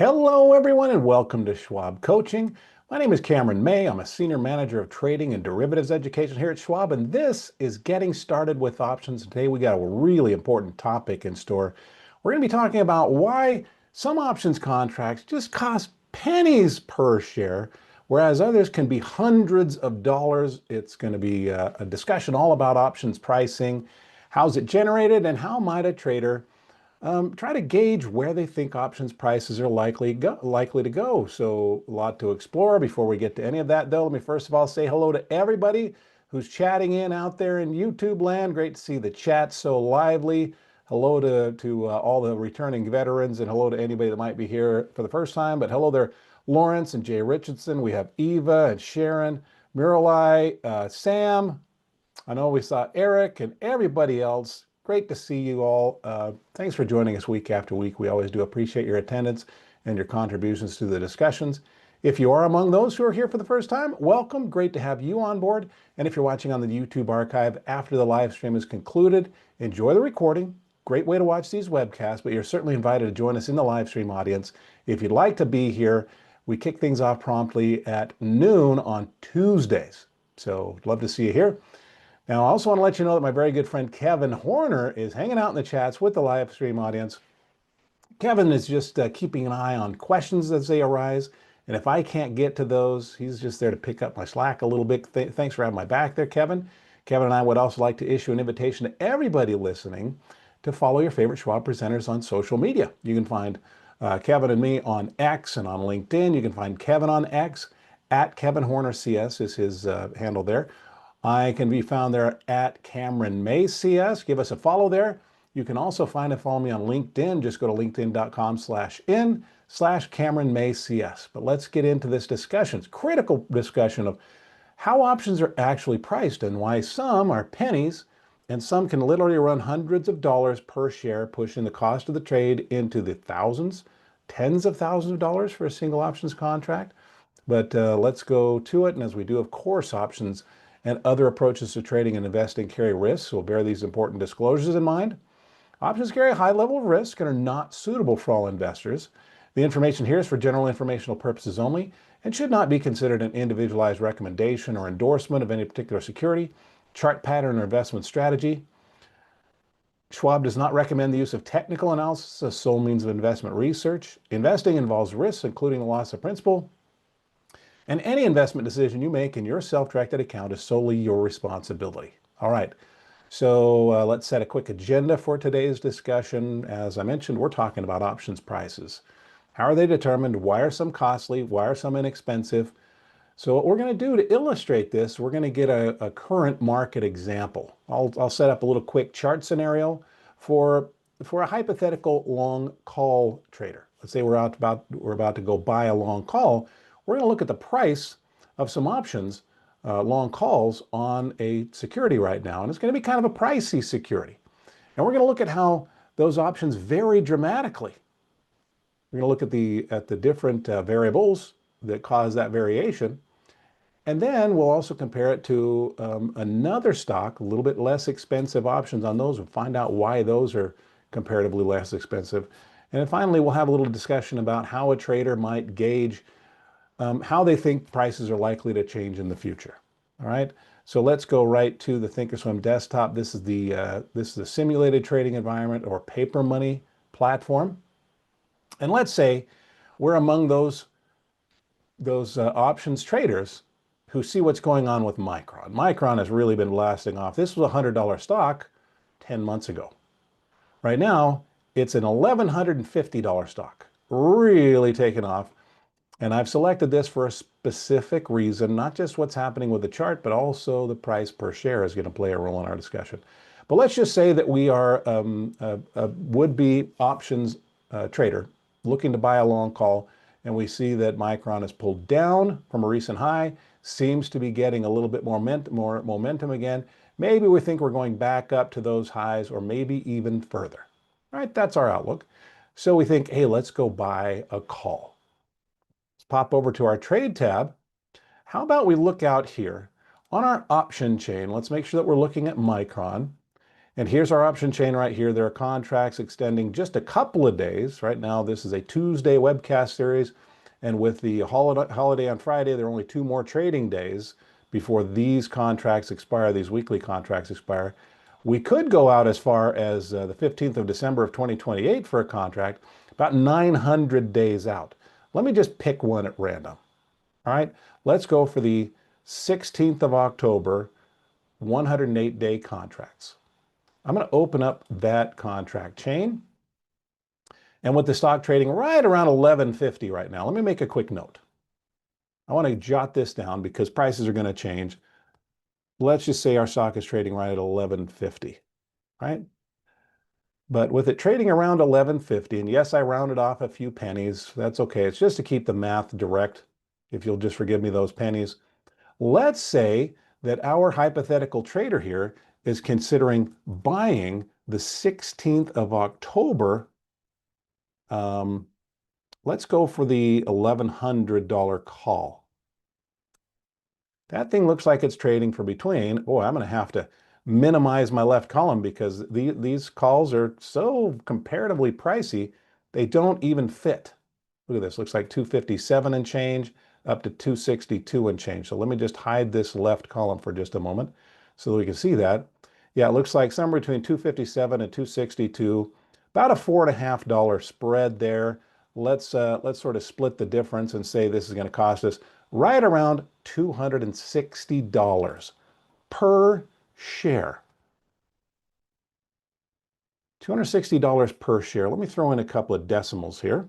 Hello, everyone, and welcome to Schwab Coaching. My name is Cameron May. I'm a Senior Manager of Trading and Derivatives Education here at Schwab, and this is Getting Started with Options. Today, we got a really important topic in store. We're going to be talking about why some options contracts just cost pennies per share, whereas others can be hundreds of dollars. It's going to be a discussion all about options pricing, how's it generated, and how might a trader try to gauge where they think options prices are likely to go. So a lot to explore. Before we get to any of that, though, let me first of all say hello to everybody who's chatting in out there in YouTube land. Great to see the chat so lively. Hello to all the returning veterans, and hello to anybody that might be here for the first time. But hello there, Lawrence and Jay Richardson. We have Eva and Sharon, Miralai, Sam. I know we saw Eric and everybody else. Great to see you all. Thanks for joining us week after week. We always do appreciate your attendance and your contributions to the discussions. If you are among those who are here for the first time, welcome. Great to have you on board. And if you're watching on the YouTube archive after the live stream is concluded, enjoy the recording. Great way to watch these webcasts, but you're certainly invited to join us in the live stream audience. If you'd like to be here, we kick things off promptly at noon on Tuesdays. So love to see you here. Now, I also want to let you know that my very good friend Kevin Horner is hanging out in the chats with the live stream audience. Kevin is just keeping an eye on questions as they arise. And if I can't get to those, he's just there to pick up my slack a little bit. Thanks for having my back there, Kevin. Kevin and I would also like to issue an invitation to everybody listening to follow your favorite Schwab presenters on social media. You can find Kevin and me on X and on LinkedIn. You can find Kevin on X at Kevin Horner CS is his handle there. I can be found there at Cameron May CS. Give us a follow there. You can also find and follow me on LinkedIn. Just go to linkedin.com/in/Cameron May CS. But let's get into this discussion. It's critical discussion of how options are actually priced and why some are pennies and some can literally run hundreds of dollars per share, pushing the cost of the trade into the thousands, tens of thousands of dollars for a single options contract. But let's go to it. And as we do, of course, options and other approaches to trading and investing carry risks, so bear these important disclosures in mind. Options carry a high level of risk and are not suitable for all investors. The information here is for general informational purposes only and should not be considered an individualized recommendation or endorsement of any particular security, chart pattern, or investment strategy. Schwab does not recommend the use of technical analysis as sole means of investment research. Investing involves risks, including the loss of principal, and any investment decision you make in your self-directed account is solely your responsibility. All right, so let's set a quick agenda for today's discussion. As I mentioned, we're talking about options prices. How are they determined? Why are some costly? Why are some inexpensive? So what we're going to do to illustrate this, we're going to get a current market example. I'll set up a little quick chart scenario for a hypothetical long call trader. Let's say we're about to go buy a long call. We're going to look at the price of some options, long calls on a security right now. And it's going to be kind of a pricey security. And we're going to look at how those options vary dramatically. We're going to look at the different variables that cause that variation. And then we'll also compare it to another stock, a little bit less expensive options on those, and find out why those are comparatively less expensive. And then finally, we'll have a little discussion about how a trader might gauge how they think prices are likely to change in the future. All right, so let's go right to the thinkorswim desktop. This is the simulated trading environment or paperMoney platform. And let's say we're among those options traders who see what's going on with Micron. Micron has really been blasting off. This was a $100 stock 10 months ago. Right now, it's an $1,150 stock, really taken off. And I've selected this for a specific reason, not just what's happening with the chart, but also the price per share is going to play a role in our discussion. But let's just say that we are a would-be options trader looking to buy a long call, and we see that Micron has pulled down from a recent high, seems to be getting a little bit more momentum again. Maybe we think we're going back up to those highs or maybe even further. All right, that's our outlook. So we think, hey, let's go buy a call. Pop over to our trade tab. How about we look out here on our option chain? Let's make sure that we're looking at Micron. And here's our option chain right here. There are contracts extending just a couple of days. Right now, this is a Tuesday webcast series. And with the holiday on Friday, there are only 2 more trading days before these contracts expire, these weekly contracts expire. We could go out as far as the 15th of December of 2028 for a contract, about 900 days out. Let me just pick one at random. All right, let's go for the 16th of October, 108-day contracts. I'm going to open up that contract chain. And with the stock trading right around 1150 right now, let me make a quick note. I want to jot this down because prices are going to change. Let's just say our stock is trading right at 1150, right? But with it trading around 1150, and yes, I rounded off a few pennies. That's okay. It's just to keep the math direct, if you'll just forgive me those pennies. Let's say that our hypothetical trader here is considering buying the 16th of October. Let's go for the $1,100 call. That thing looks like it's trading for between, I'm going to have to minimize my left column because these calls are so comparatively pricey, they don't even fit. Look at this, looks like 257 and change up to 262 and change. So let me just hide this left column for just a moment so that we can see that. Yeah, it looks like somewhere between 257 and 262, about a $4.50 spread there. Let's sort of split the difference and say this is going to cost us right around $260 per share. $260 per share. Let me throw in a couple of decimals here.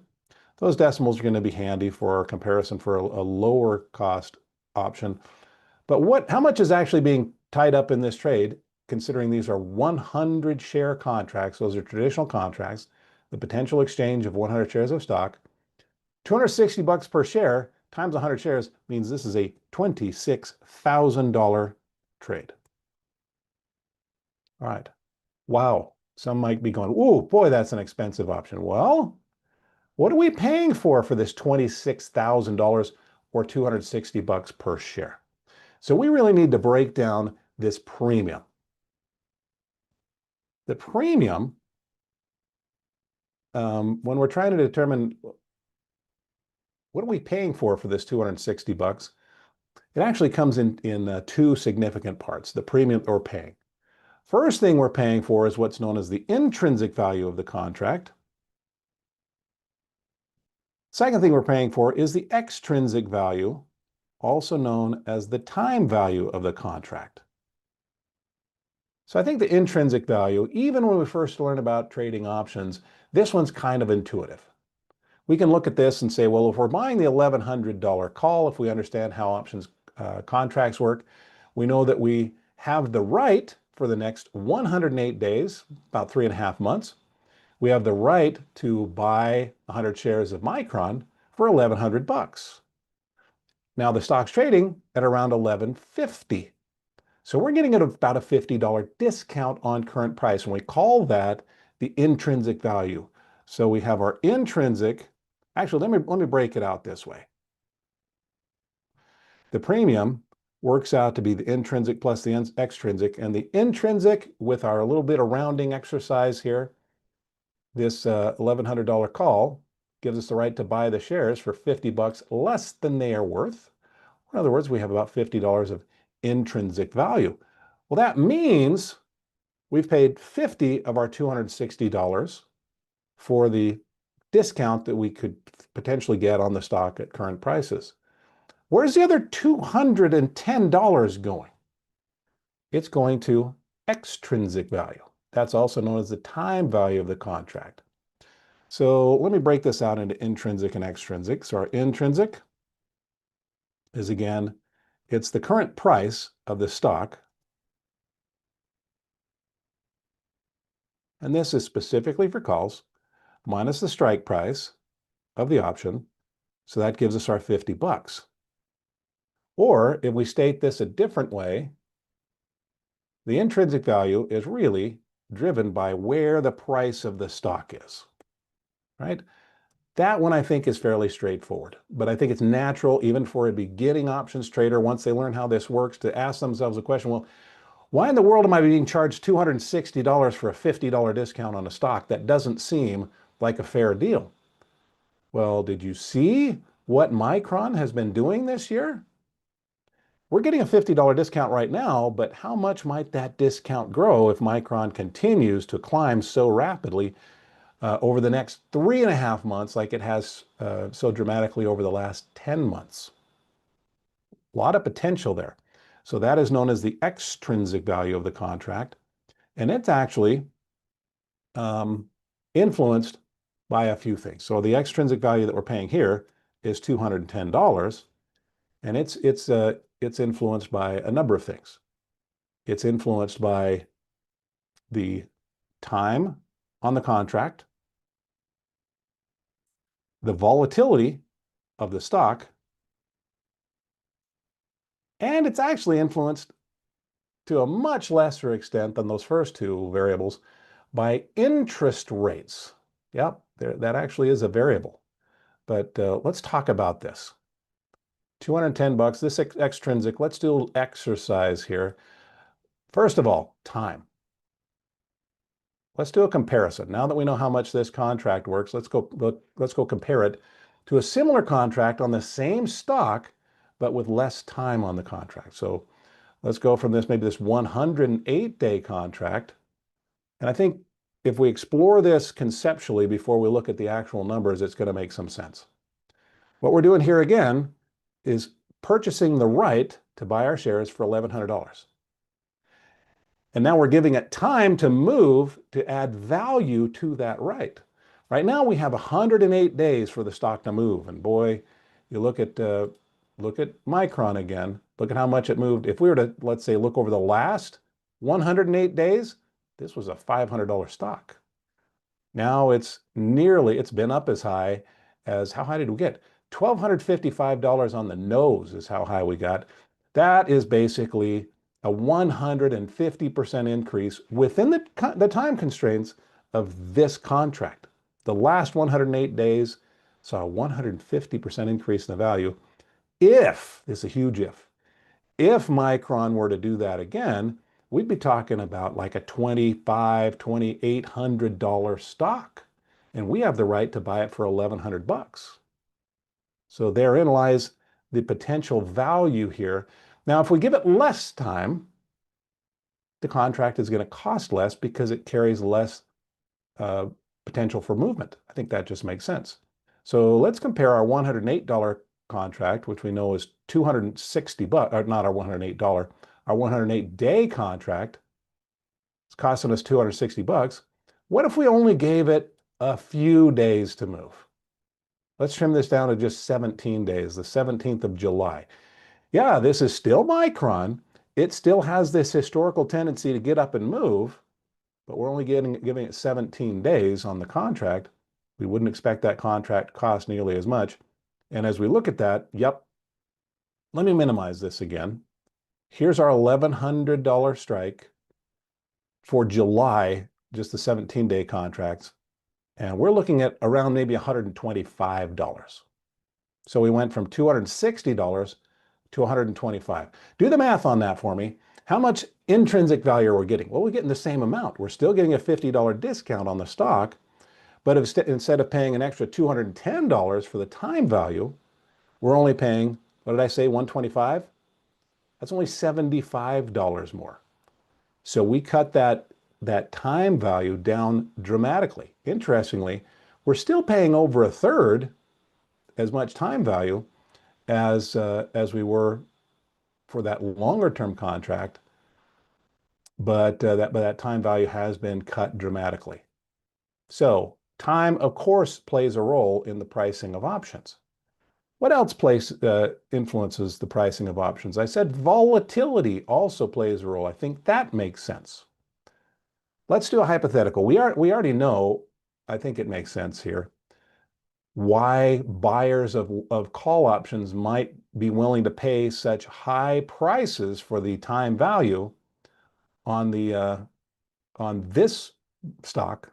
Those decimals are going to be handy for our comparison for a lower cost option. But how much is actually being tied up in this trade, considering these are 100 share contracts? Those are traditional contracts, the potential exchange of 100 shares of stock. $260 per share times 100 shares means this is a $26,000 trade. All right. Wow. Some might be going, oh boy, that's an expensive option. Well, what are we paying for this $26,000 or $260 per share? So we really need to break down this premium. The premium, when we're trying to determine what are we paying for this $260, it actually comes in 2 significant parts, the premium that we're paying. First thing we're paying for is what's known as the intrinsic value of the contract. Second thing we're paying for is the extrinsic value, also known as the time value of the contract. So I think the intrinsic value, even when we first learn about trading options, this one's kind of intuitive. We can look at this and say, well, if we're buying the $1,100 call, if we understand how options contracts work, we know that we have the right for the next 108 days, about 3.5 months. We have the right to buy 100 shares of Micron for $1,100. Now the stock's trading at around $1,150. So we're getting about a $50 discount on current price, and we call that the intrinsic value. So we have our intrinsic. Actually, let me break it out this way. The premium works out to be the intrinsic plus the extrinsic, and the intrinsic, with our little bit of rounding exercise here, this $1,100 call gives us the right to buy the shares for $50 less than they are worth. In other words, we have about $50 of intrinsic value. Well, that means we've paid $50 of our $260 for the discount that we could potentially get on the stock at current prices. Where's the other $210 going? It's going to extrinsic value. That's also known as the time value of the contract. So let me break this out into intrinsic and extrinsic. So our intrinsic is, again, it's the current price of the stock. And this is specifically for calls, minus the strike price of the option. So that gives us our $50. Or if we state this a different way, the intrinsic value is really driven by where the price of the stock is, right? That one I think is fairly straightforward, but I think it's natural even for a beginning options trader, once they learn how this works, to ask themselves the question, well, Why in the world am I being charged $260 for a $50 discount on a stock? That doesn't seem like a fair deal. Well, did you see what Micron has been doing this year? We're getting a $50 discount right now, but how much might that discount grow if Micron continues to climb so rapidly over the next 3.5 months like it has so dramatically over the last 10 months? A lot of potential there. So that is known as the extrinsic value of the contract. And it's actually influenced by a few things. So the extrinsic value that we're paying here is $210, and it's influenced by a number of things. It's influenced by the time on the contract, the volatility of the stock, and it's actually influenced to a much lesser extent than those first two variables by interest rates. Yep, that actually is a variable. But let's talk about this. $210, this extrinsic, let's do a little exercise here. First of all, time. Let's do a comparison. Now that we know how much this contract works, let's go compare it to a similar contract on the same stock, but with less time on the contract. So let's go from maybe this 108-day contract. And I think if we explore this conceptually before we look at the actual numbers, it's going to make some sense. What we're doing here again is purchasing the right to buy our shares for $1,100. And now we're giving it time to move to add value to that right. Right now we have 108 days for the stock to move. And boy, you look at Micron again, look at how much it moved. If we were to, let's say, look over the last 108 days, this was a $500 stock. Now it's been up as high as, how high did we get? $1,255 on the nose is how high we got. That is basically a 150% increase within the time constraints of this contract. The last 108 days saw a 150% increase in the value. If, this is a huge if Micron were to do that again, we'd be talking about like a $2,500, $2,800 stock. And we have the right to buy it for $1,100. So therein lies the potential value here. Now, if we give it less time, the contract is going to cost less because it carries less potential for movement. I think that just makes sense. So let's compare our $108 contract, which we know is $260, or not our $108, our 108-day contract. It's costing us $260. What if we only gave it a few days to move? Let's trim this down to just 17 days, the 17th of July. Yeah, this is still Micron. It still has this historical tendency to get up and move, but we're only giving it 17 days on the contract. We wouldn't expect that contract cost nearly as much. And as we look at that, yep, let me minimize this again. Here's our $1,100 strike for July, just the 17-day contracts. And we're looking at around maybe $125. So we went from $260 to $125. Do the math on that for me. How much intrinsic value are we getting? Well, we're getting the same amount. We're still getting a $50 discount on the stock, but instead of paying an extra $210 for the time value, we're only paying, what did I say, $125? That's only $75 more. So we cut that time value down dramatically. Interestingly, we're still paying over a third as much time value as we were for that longer term contract, but that time value has been cut dramatically. So time, of course, plays a role in the pricing of options. What else influences the pricing of options? I said volatility also plays a role. I think that makes sense. Let's do a hypothetical. We already know, I think it makes sense here, why buyers of call options might be willing to pay such high prices for the time value on this stock,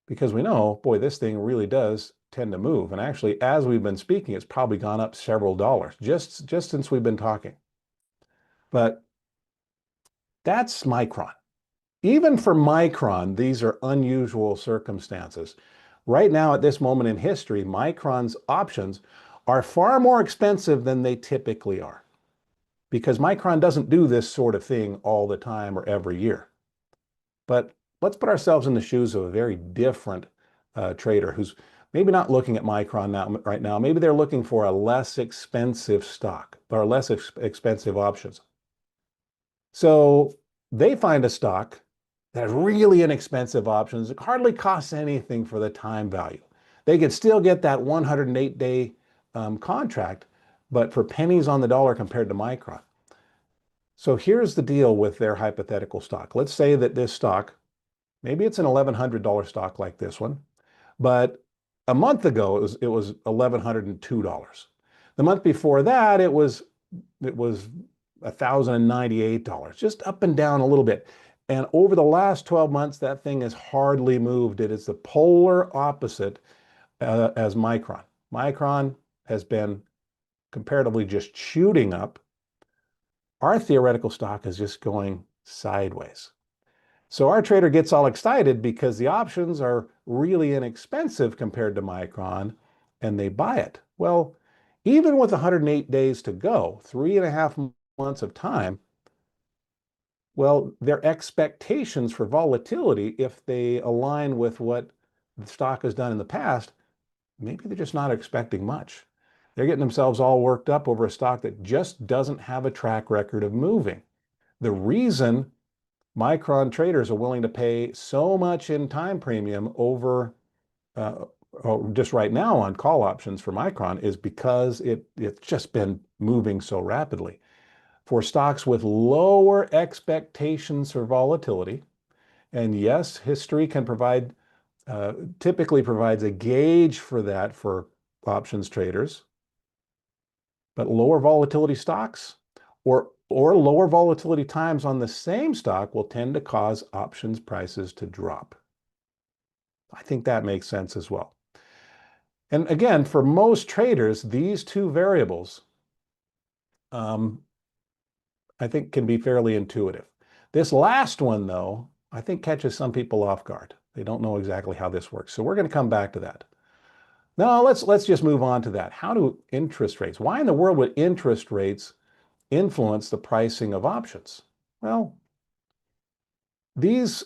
because we know, boy, this thing really does tend to move. And actually, as we've been speaking, it's probably gone up several dollars just since we've been talking. But That's Micron. Even for Micron, these are unusual circumstances. Right now, at this moment in history, Micron's options are far more expensive than they typically are because Micron doesn't do this sort of thing all the time or every year. But let's put ourselves in the shoes of a very different trader who's maybe not looking at Micron right now. Maybe they're looking for a less expensive stock or less expensive options. So they find a stock that has really inexpensive options. It hardly costs anything for the time value. They could still get that 108-day contract, but for pennies on the dollar compared to Micron. So here's the deal with their hypothetical stock. Let's say that this stock, maybe it's an $1,100 stock like this one, but a month ago it was $1,102. The month before that it was $1,098, just up and down a little bit. And over the last 12 months, that thing has hardly moved. It is the polar opposite as Micron. Micron has been comparatively just shooting up. Our theoretical stock is just going sideways. So our trader gets all excited because the options are really inexpensive compared to Micron, and they buy it. Well, even with 108 days to go, 3.5 months of time, well, their expectations for volatility, if they align with what the stock has done in the past, maybe they're just not expecting much. They're getting themselves all worked up over a stock that just doesn't have a track record of moving. The reason Micron traders are willing to pay so much in time premium over just right now on call options for Micron is because it's just been moving so rapidly. For stocks with lower expectations for volatility, and yes, history can provide, typically provides a gauge for that for options traders, but lower volatility stocks or lower volatility times on the same stock will tend to cause options prices to drop. I think that makes sense as well. And again, for most traders, these two variables, I think can be fairly intuitive. This last one, though, I think catches some people off guard. They don't know exactly how this works. So we're going to come back to that. Now, let's just move on to that. How do interest rates, why in the world would interest rates influence the pricing of options? Well, these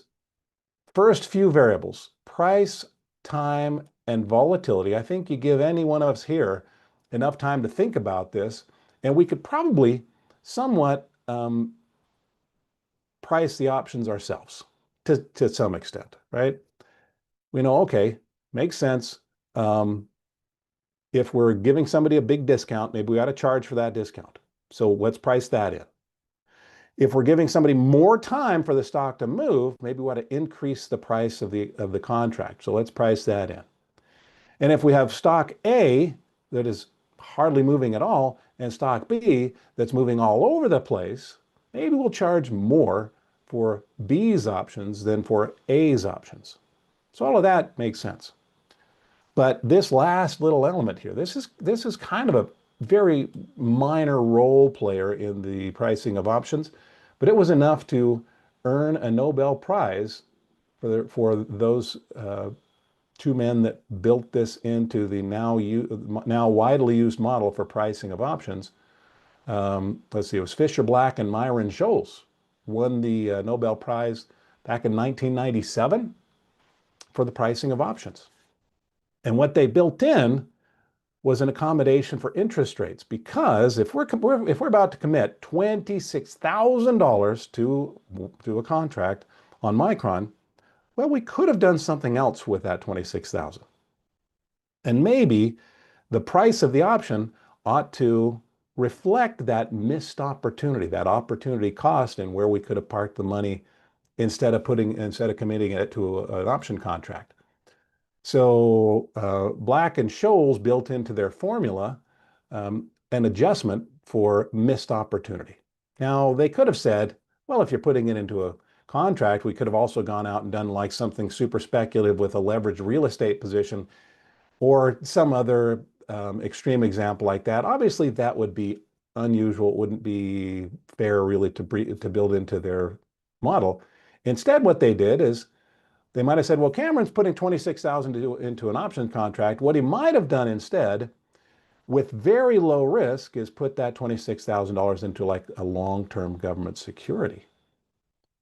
first few variables, price, time, and volatility, I think you give any one of us here enough time to think about this, and we could probably somewhat price the options ourselves to some extent, right? We know, okay, makes sense. If we're giving somebody a big discount, maybe we got to charge for that discount. So let's price that in. If we're giving somebody more time for the stock to move, maybe we want to increase the price of the contract. So let's price that in. And if we have stock A that is hardly moving at all and stock B that's moving all over the place, maybe we'll charge more for B's options than for A's options. So all of that makes sense. But this last little element here, this is kind of a very minor role player in the pricing of options, but it was enough to earn a Nobel Prize for those two men that built this into the now widely used model for pricing of options. Let's see, it was Fisher Black and Myron Scholes won the Nobel Prize back in 1997 for the pricing of options. And what they built in was an accommodation for interest rates, because if we're about to commit $26,000 to a contract on Micron, well, we could have done something else with that $26,000. And maybe the price of the option ought to reflect that missed opportunity, that opportunity cost, and where we could have parked the money instead of committing it to an option contract. So Black and Scholes built into their formula an adjustment for missed opportunity. Now, they could have said, well, if you're putting it into a contract, we could have also gone out and done like something super speculative with a leveraged real estate position or some other extreme example like that. Obviously, that would be unusual. It wouldn't be fair really to build into their model. Instead, what they did is they might have said, well, Cameron's putting 26,000 into an option contract. What he might have done instead, with very low risk, is put that $26,000 into like a long-term government security.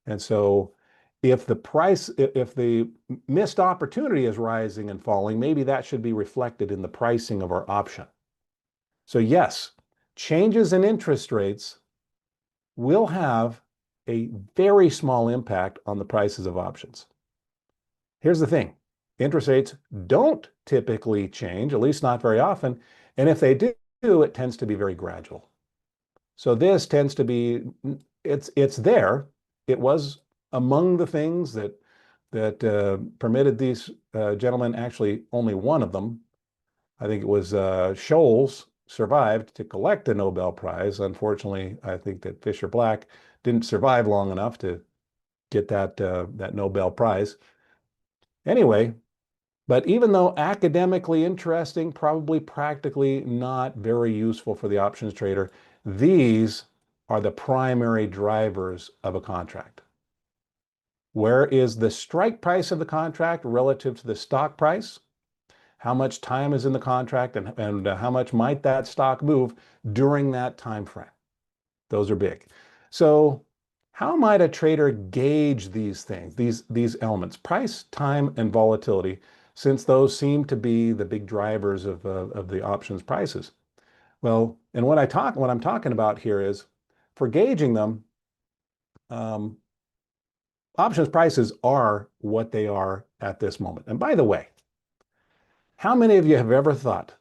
And so if the missed opportunity is rising and falling, maybe that should be reflected in the pricing of our option. So yes, changes in interest rates will have a very small impact on the prices of options. Here's the thing. Interest rates don't typically change, at least not very often. And if they do, it tends to be very gradual. So this tends to be, it's there. It was among the things that permitted these gentlemen, actually only one of them, I think it was Scholes, survived to collect the Nobel Prize. Unfortunately, I think that Fisher Black didn't survive long enough to get that Nobel Prize. Anyway, but even though academically interesting, probably practically not very useful for the options trader, these are the primary drivers of a contract. Where is the strike price of the contract relative to the stock price? How much time is in the contract, and how much might that stock move during that time frame? Those are big. So how might a trader gauge these things, these elements, price, time, and volatility, since those seem to be the big drivers of the options prices? Well, and what I'm talking about here is, for gauging them, options prices are what they are at this moment. And by the way, how many of you have ever thought,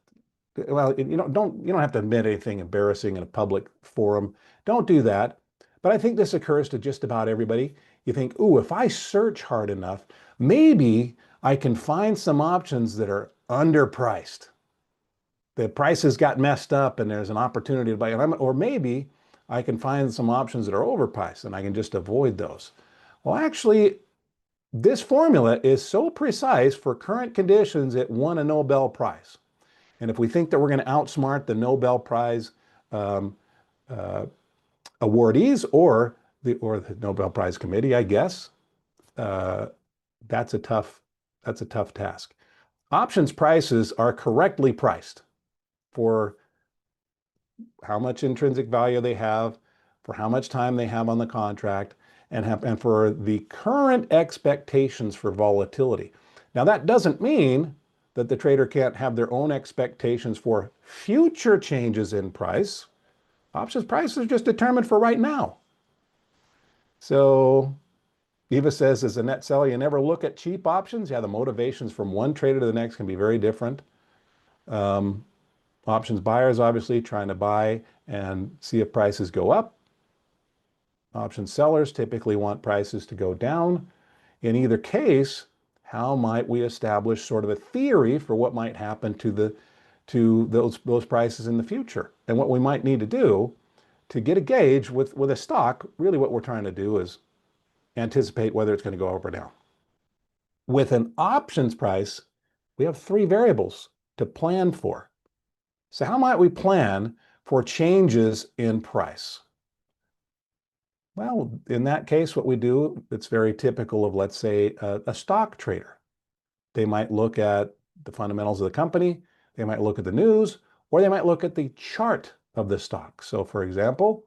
well, you don't have to admit anything embarrassing in a public forum. Don't do that. But I think this occurs to just about everybody. You think, ooh, if I search hard enough, maybe I can find some options that are underpriced. The prices got messed up and there's an opportunity to buy, or maybe I can find some options that are overpriced and I can just avoid those. Well, actually, this formula is so precise for current conditions, it won a Nobel Prize. And if we think that we're going to outsmart the Nobel Prize awardees or the Nobel Prize committee, I guess, that's a tough task. Options prices are correctly priced for how much intrinsic value they have, for how much time they have on the contract, and for the current expectations for volatility. Now, that doesn't mean that the trader can't have their own expectations for future changes in price. Options prices are just determined for right now. So Eva says, as a net seller, you never look at cheap options. Yeah, the motivations from one trader to the next can be very different. Options buyers, obviously, trying to buy and see if prices go up. Option sellers typically want prices to go down. In either case, how might we establish sort of a theory for what might happen to those prices in the future? And what we might need to do to get a gauge with a stock, really what we're trying to do is anticipate whether it's going to go up or down. With an options price, we have three variables to plan for. So how might we plan for changes in price? Well, in that case, what we do, it's very typical of, let's say, a stock trader. They might look at the fundamentals of the company, they might look at the news, or they might look at the chart of the stock. So for example,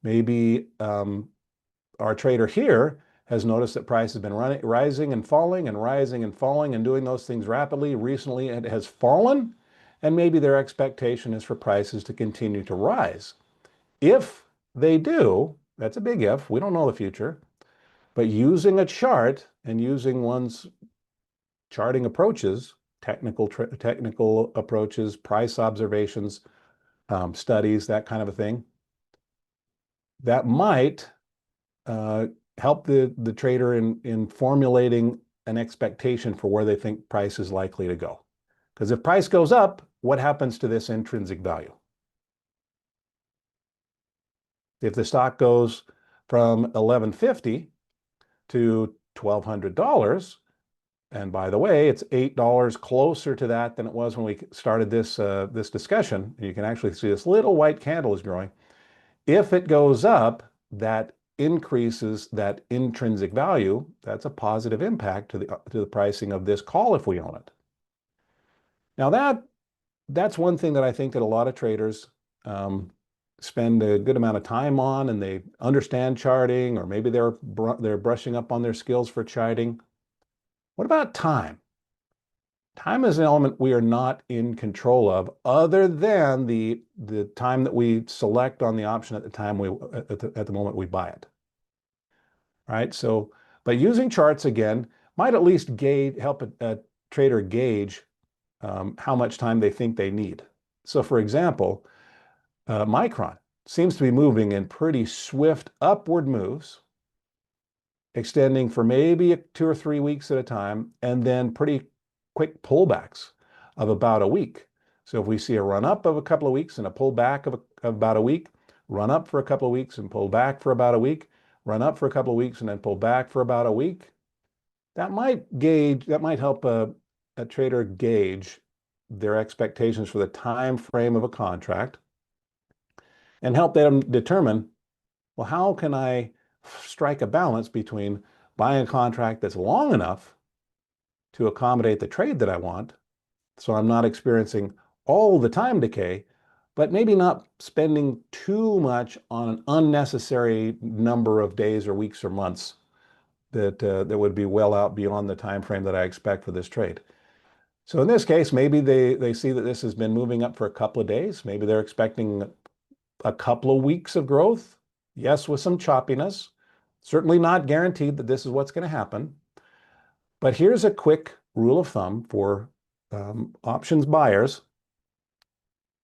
maybe our trader here has noticed that price has been rising and falling and rising and falling and doing those things rapidly. Recently, it has fallen, and maybe their expectation is for prices to continue to rise. If they do, that's a big if, we don't know the future, but using a chart and using one's charting approaches, technical approaches, price observations, studies, that kind of a thing, that might help the trader in formulating an expectation for where they think price is likely to go. Because if price goes up, what happens to this intrinsic value? If the stock goes from $11.50 to $1,200, and by the way, it's $8 closer to that than it was when we started this discussion. You can actually see this little white candle is growing. If it goes up, that increases that intrinsic value, that's a positive impact to the pricing of this call if we own it. Now that's one thing that I think that a lot of traders spend a good amount of time on, and they understand charting, or maybe they're brushing up on their skills for charting. What about time? Time is an element we are not in control of, other than the time that we select on the option at the time at the moment we buy it. All right. So, but using charts again might at least help a trader gauge how much time they think they need. So, for example, Micron seems to be moving in pretty swift upward moves, extending for maybe 2 or 3 weeks at a time, and then pretty quick pullbacks of about a week. So if we see a run up of a couple of weeks and a pullback of about a week, run up for a couple of weeks and pull back for about a week, run up for a couple of weeks and then pull back for about a week, that might help a trader gauge their expectations for the time frame of a contract and help them determine, well, how can I strike a balance between buying a contract that's long enough to accommodate the trade that I want, so I'm not experiencing all the time decay, but maybe not spending too much on an unnecessary number of days or weeks or months that would be well out beyond the time frame that I expect for this trade. So in this case, maybe they see that this has been moving up for a couple of days. Maybe they're expecting a couple of weeks of growth. Yes, with some choppiness. Certainly not guaranteed that this is what's going to happen. But here's a quick rule of thumb for options buyers.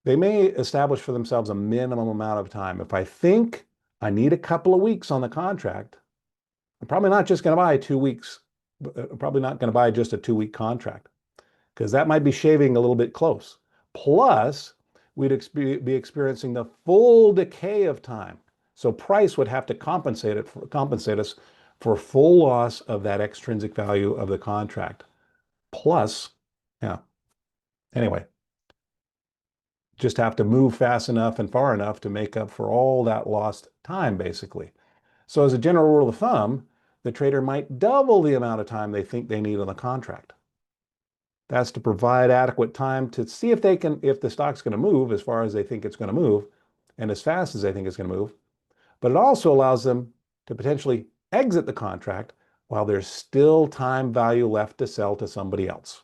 They may establish for themselves a minimum amount of time. If I think I need a couple of weeks on the contract, I'm probably not just going to buy 2 weeks. I'm probably not going to buy just a 2-week contract, because that might be shaving a little bit close. Plus, we'd be experiencing the full decay of time. So price would have to compensate us for full loss of that extrinsic value of the contract. Plus, yeah, anyway, just have to move fast enough and far enough to make up for all that lost time, basically. So as a general rule of thumb, the trader might double the amount of time they think they need on the contract. That's to provide adequate time to see if the stock's going to move as far as they think it's going to move, and as fast as they think it's going to move. But it also allows them to potentially exit the contract while there's still time value left to sell to somebody else.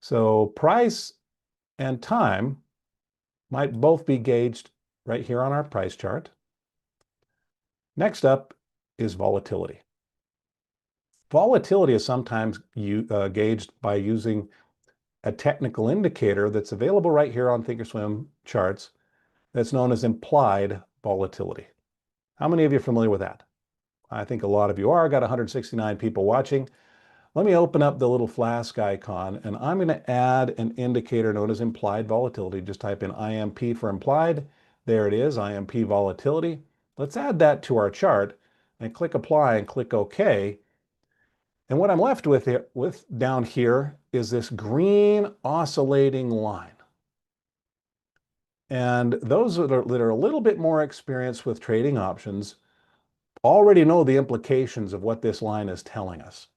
So price and time might both be gauged right here on our price chart. Next up is volatility. Volatility is sometimes gauged by using a technical indicator that's available right here on thinkorswim charts that's known as implied volatility. How many of you are familiar with that? I think a lot of you are. I got 169 people watching. Let me open up the little flask icon, and I'm going to add an indicator known as implied volatility. Just type in IMP for implied. There it is, IMP volatility. Let's add that to our chart and click apply and click OK. And what I'm left with down here is this green oscillating line. And those that are a little bit more experienced with trading options already know the implications of what this line is telling us.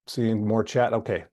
Seeing more chat. Okay.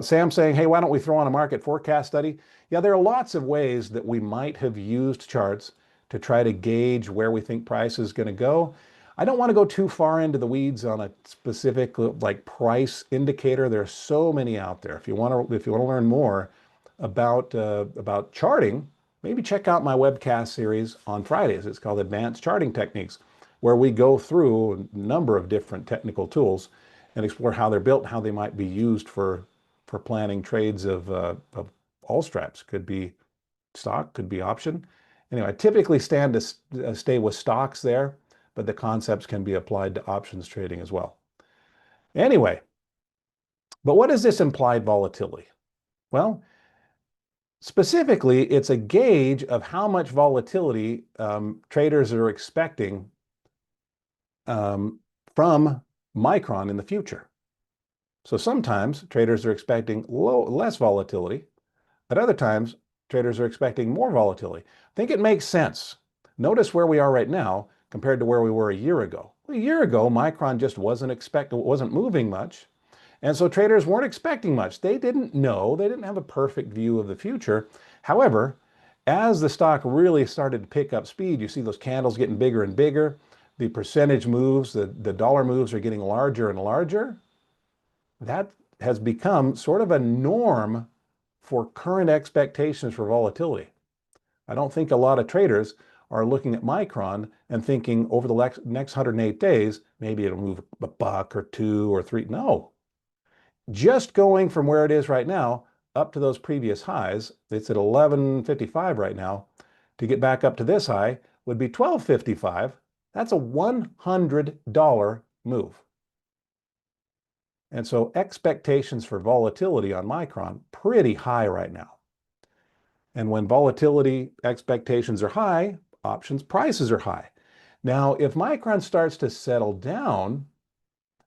Sam saying, hey, why don't we throw on a market forecast study? Yeah, there are lots of ways that we might have used charts to try to gauge where we think price is going to go. I don't want to go too far into the weeds on a specific like price indicator. There are so many out there. If you want to learn more about charting, maybe check out my webcast series on Fridays. It's called Advanced Charting Techniques, where we go through a number of different technical tools and explore how they're built, how they might be used for planning trades of all straps. Could be stock, could be option. Anyway, I typically stay with stocks there, but the concepts can be applied to options trading as well. Anyway, but what is this implied volatility? Well, specifically, it's a gauge of how much volatility traders are expecting from Micron in the future. So sometimes traders are expecting less volatility. At other times, traders are expecting more volatility. I think it makes sense. Notice where we are right now compared to where we were a year ago. A year ago, Micron just wasn't moving much. And so traders weren't expecting much. They didn't know, they didn't have a perfect view of the future. However, as the stock really started to pick up speed, you see those candles getting bigger and bigger. The percentage moves, the dollar moves are getting larger and larger. That has become sort of a norm for current expectations for volatility. I don't think a lot of traders are looking at Micron and thinking over the next 108 days, maybe it'll move a buck or two or three. No, just going from where it is right now up to those previous highs, it's at 11.55 right now, to get back up to this high would be 12.55. That's a $100 move. And so expectations for volatility on Micron, pretty high right now. And when volatility expectations are high, options prices are high. Now, if Micron starts to settle down,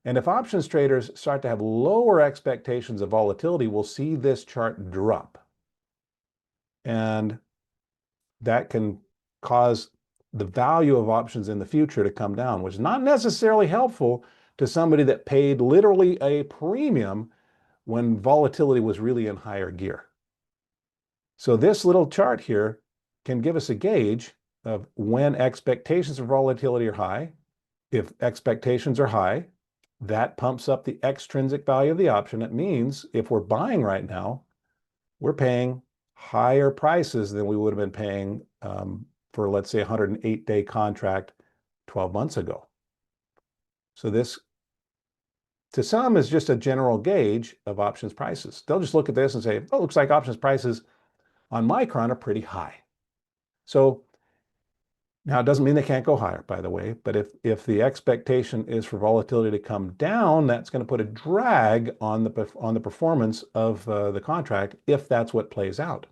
and if options traders start to have lower expectations of volatility, we'll see this chart drop. And that can cause the value of options in the future to come down, which is not necessarily helpful to somebody that paid literally a premium when volatility was really in higher gear. So this little chart here can give us a gauge of when expectations of volatility are high. If expectations are high, that pumps up the extrinsic value of the option. It means if we're buying right now, we're paying higher prices than we would have been paying for, let's say, a 108-day contract 12 months ago. So this, to some, is just a general gauge of options prices. They'll just look at this and say, oh, it looks like options prices on Micron are pretty high. So now it doesn't mean they can't go higher, by the way, but if the expectation is for volatility to come down, that's going to put a drag on the performance of the contract if that's what plays out.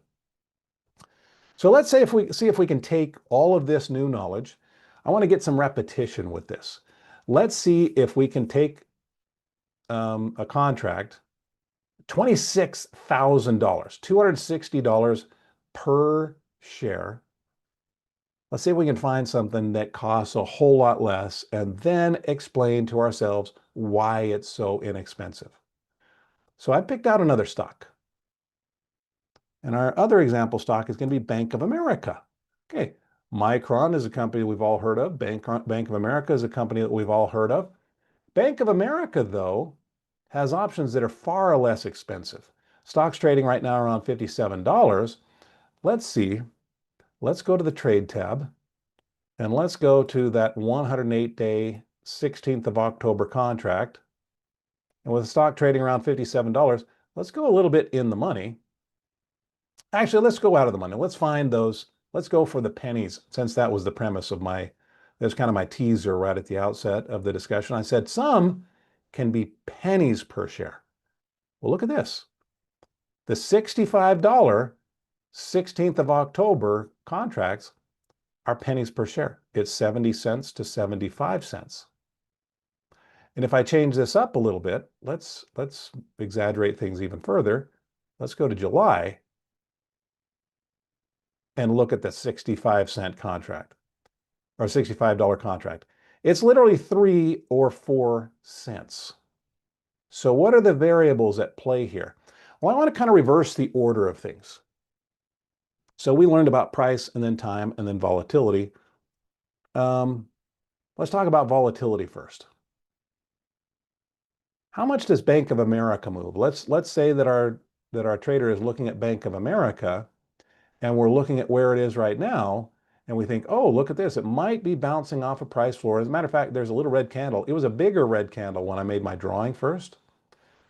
So let's say if we can take all of this new knowledge, I want to get some repetition with this. Let's see if we can take a contract, $26,000, $260 per share. Let's see if we can find something that costs a whole lot less and then explain to ourselves why it's so inexpensive. So I picked out another stock. And our other example stock is going to be Bank of America. Okay, Micron is a company we've all heard of. Bank of America is a company that we've all heard of. Bank of America, though, has options that are far less expensive. Stock's trading right now around $57. Let's see. Let's go to the trade tab. And let's go to that 108-day 16th of October contract. And with the stock trading around $57, let's go a little bit in the money. Actually, let's go out of the money. Let's find those. Let's go for the pennies, since that was the premise of that's kind of my teaser right at the outset of the discussion. I said some can be pennies per share. Well, look at this. The $65 16th of October contracts are pennies per share. It's 70 cents to 75 cents. And if I change this up a little bit, let's exaggerate things even further. Let's go to July and look at the 65-cent contract, or $65 contract. It's literally 3 or 4 cents. So what are the variables at play here? Well, I want to kind of reverse the order of things. So we learned about price and then time and then volatility. Let's talk about volatility first. How much does Bank of America move? Let's say that our trader is looking at Bank of America and we're looking at where it is right now and we think, oh, look at this. It might be bouncing off a price floor. As a matter of fact, there's a little red candle. It was a bigger red candle when I made my drawing first.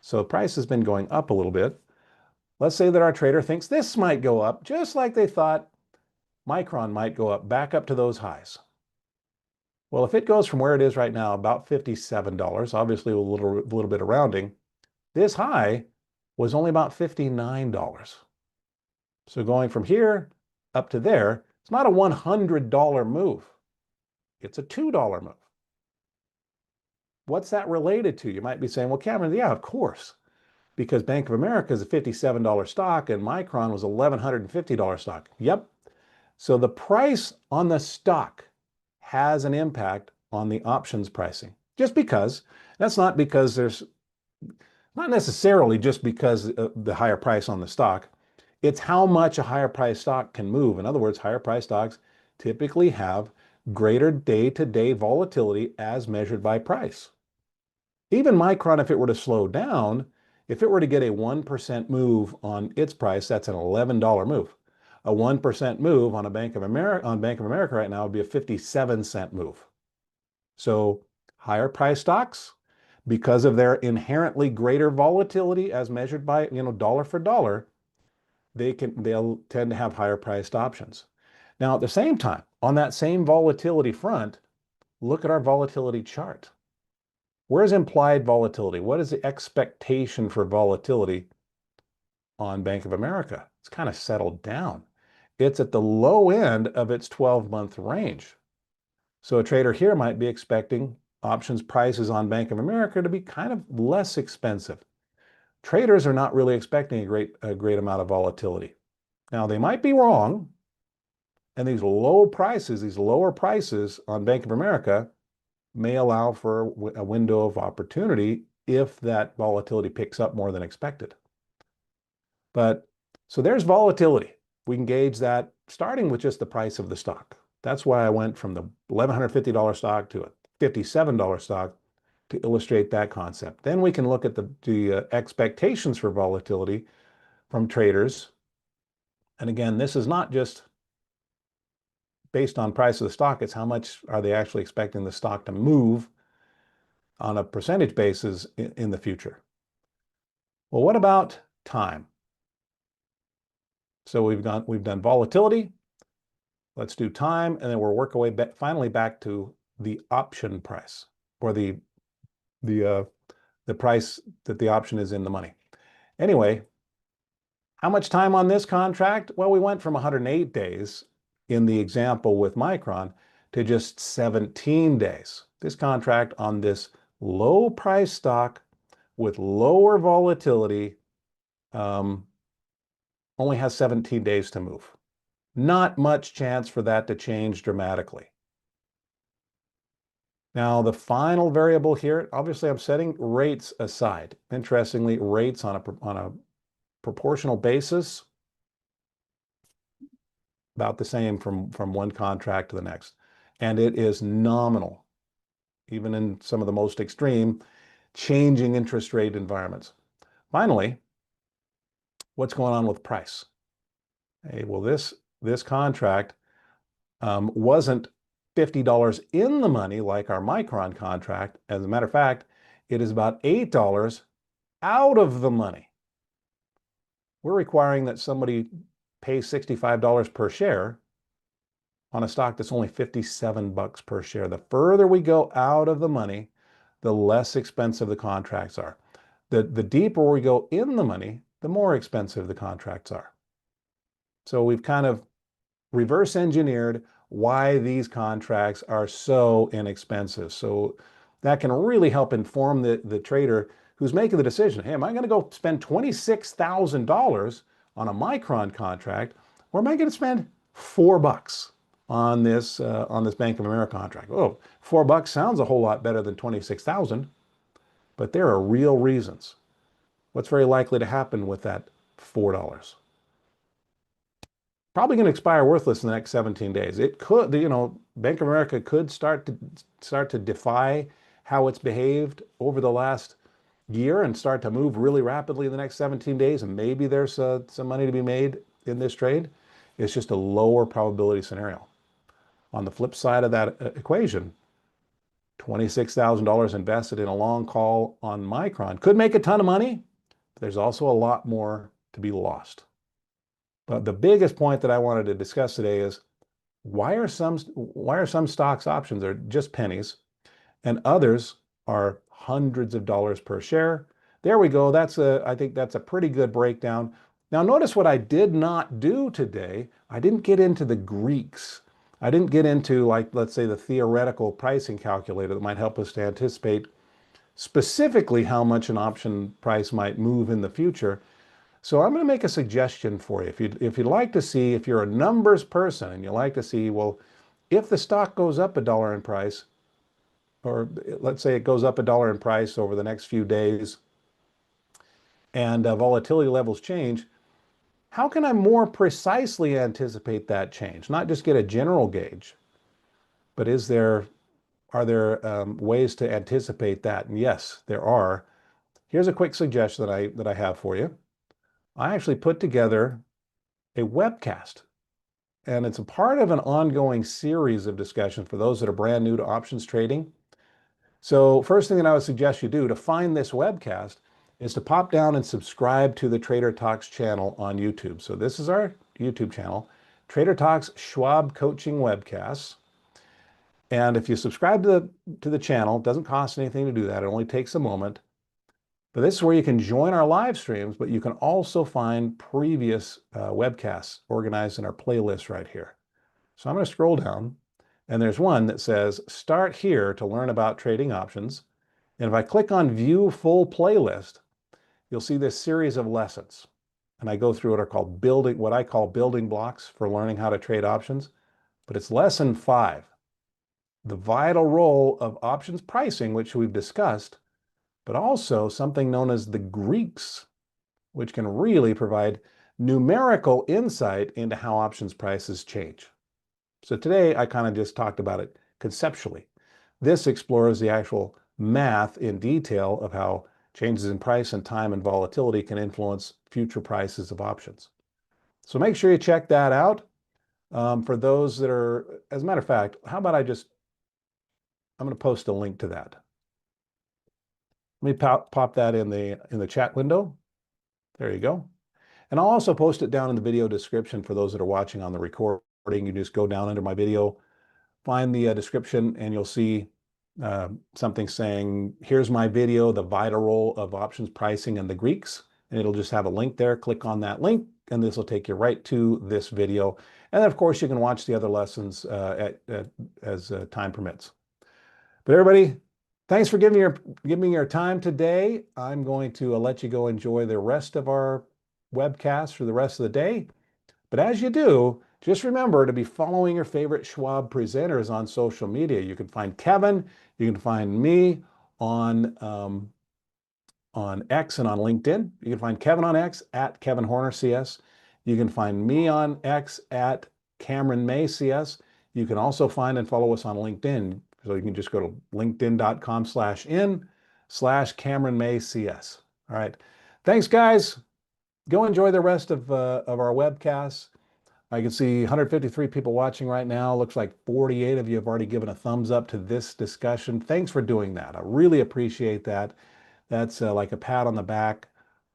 So the price has been going up a little bit. Let's say that our trader thinks this might go up, just like they thought Micron might go up, back up to those highs. Well, if it goes from where it is right now, about $57, obviously a little bit of rounding, this high was only about $59. So going from here up to there, it's not a $100 move. It's a $2 move. What's that related to? You might be saying, well, Cameron, yeah, of course, because Bank of America is a $57 stock and Micron was $1,150 stock. Yep. So the price on the stock has an impact on the options pricing. Just because, that's not because there's, not necessarily just because of the higher price on the stock. It's how much a higher price stock can move. In other words, higher price stocks typically have greater day-to-day volatility as measured by price. Even Micron, if it were to slow down, if it were to get a 1% move on its price, that's an $11 move. A 1% move on Bank of America right now would be a 57-cent move. So higher price stocks, because of their inherently greater volatility as measured by, dollar for dollar, they'll tend to have higher priced options. Now, at the same time, on that same volatility front, look at our volatility chart. Where's implied volatility? What is the expectation for volatility on Bank of America? It's kind of settled down. It's at the low end of its 12-month range. So a trader here might be expecting options prices on Bank of America to be kind of less expensive. Traders are not really expecting a great amount of volatility. Now, they might be wrong, and these lower prices on Bank of America may allow for a window of opportunity if that volatility picks up more than expected. But so there's volatility. We can gauge that starting with just the price of the stock. That's why I went from the $1,150 stock to a $57 stock to illustrate that concept. Then we can look at the expectations for volatility from traders. And again, this is not just based on price of the stock, it's how much are they actually expecting the stock to move on a percentage basis in the future. Well, what about time? So we've done volatility. Let's do time, and then we'll work our way finally back to the option price, or the price that the option is in the money. Anyway, how much time on this contract? Well, we went from 108 days in the example with Micron to just 17 days. This contract on this low price stock with lower volatility only has 17 days to move. Not much chance for that to change dramatically. Now, the final variable here, obviously I'm setting rates aside. Interestingly, rates on a proportional basis, about the same from one contract to the next. And it is nominal, even in some of the most extreme changing interest rate environments. Finally, what's going on with price? Hey, well, this contract wasn't $50 in the money like our Micron contract. As a matter of fact, it is about $8 out of the money. We're requiring that somebody pay $65 per share on a stock that's only 57 bucks per share. The further we go out of the money, the less expensive the contracts are. The deeper we go in the money, the more expensive the contracts are. So we've kind of reverse engineered why these contracts are so inexpensive. So that can really help inform the trader who's making the decision. Hey, am I going to go spend $26,000 on a Micron contract, or am I going to spend $4 on this Bank of America contract? Oh, $4 sounds a whole lot better than 26,000, but there are real reasons. What's very likely to happen with that $4? Probably going to expire worthless in the next 17 days. It could, Bank of America could start to defy how it's behaved over the last year and start to move really rapidly in the next 17 days, and maybe there's some money to be made in this trade. It's just a lower probability scenario. On the flip side of that equation, $26,000 invested in a long call on Micron could make a ton of money, but there's also a lot more to be lost. But the biggest point that I wanted to discuss today is why are some stocks options are just pennies and others are hundreds of dollars per share? There we go. I think that's a pretty good breakdown. Now notice what I did not do today. I didn't get into the Greeks. I didn't get into, like, let's say, the theoretical pricing calculator that might help us to anticipate specifically how much an option price might move in the future. So I'm going to make a suggestion for you. If you'd like to see, if you're a numbers person and you like to see, well, if the stock goes up $1 in price, or let's say it goes up $1 in price over the next few days, and volatility levels change, how can I more precisely anticipate that change? Not just get a general gauge, but are there ways to anticipate that? And yes, there are. Here's a quick suggestion that I have for you. I actually put together a webcast, and it's a part of an ongoing series of discussions for those that are brand new to options trading. So first thing that I would suggest you do to find this webcast is to pop down and subscribe to the Trader Talks channel on YouTube. So this is our YouTube channel, Trader Talks Schwab Coaching Webcasts. And if you subscribe to the channel, it doesn't cost anything to do that. It only takes a moment. But this is where you can join our live streams, but you can also find previous webcasts organized in our playlist right here. So I'm going to scroll down, and there's one that says, start here to learn about trading options. And if I click on view full playlist, you'll see this series of lessons. And I go through what I call building blocks for learning how to trade options. But it's lesson 5, the vital role of options pricing, which we've discussed, but also something known as the Greeks, which can really provide numerical insight into how options prices change. So today I kind of just talked about it conceptually. This explores the actual math in detail of how changes in price and time and volatility can influence future prices of options. So make sure you check that out. For those that are, as a matter of fact, how about I'm going to post a link to that. Let me pop that in the chat window. There you go. And I'll also post it down in the video description for those that are watching on the recording. You just go down under my video, find the description, and you'll see something saying, here's my video, the vital role of options pricing and the Greeks. And it'll just have a link there. Click on that link, and this will take you right to this video. And then, of course, you can watch the other lessons as time permits. But everybody, thanks for giving me your time today. I'm going to let you go enjoy the rest of our webcast for the rest of the day. But as you do, just remember to be following your favorite Schwab presenters on social media. You can find Kevin, you can find me on X and on LinkedIn. You can find Kevin on X at Kevin Horner CS. You can find me on X at Cameron May CS. You can also find and follow us on LinkedIn. So you can just go to linkedin.com/in/Cameron May CS. All right. Thanks, guys. Go enjoy the rest of our webcasts. I can see 153 people watching right now. Looks like 48 of you have already given a thumbs up to this discussion. Thanks for doing that. I really appreciate that. That's like a pat on the back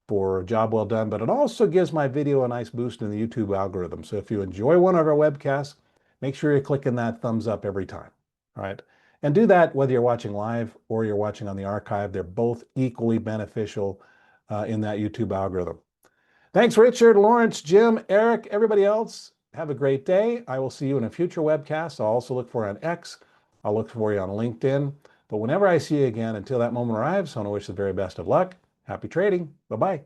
for a job well done, but it also gives my video a nice boost in the YouTube algorithm. So if you enjoy one of our webcasts, make sure you're clicking that thumbs up every time. All right. And do that whether you're watching live or you're watching on the archive. They're both equally beneficial in that YouTube algorithm. Thanks, Richard, Lawrence, Jim, Eric, everybody else. Have a great day. I will see you in a future webcast. I'll also look for you on X. I'll look for you on LinkedIn. But whenever I see you again, until that moment arrives, I want to wish the very best of luck. Happy trading. Bye-bye.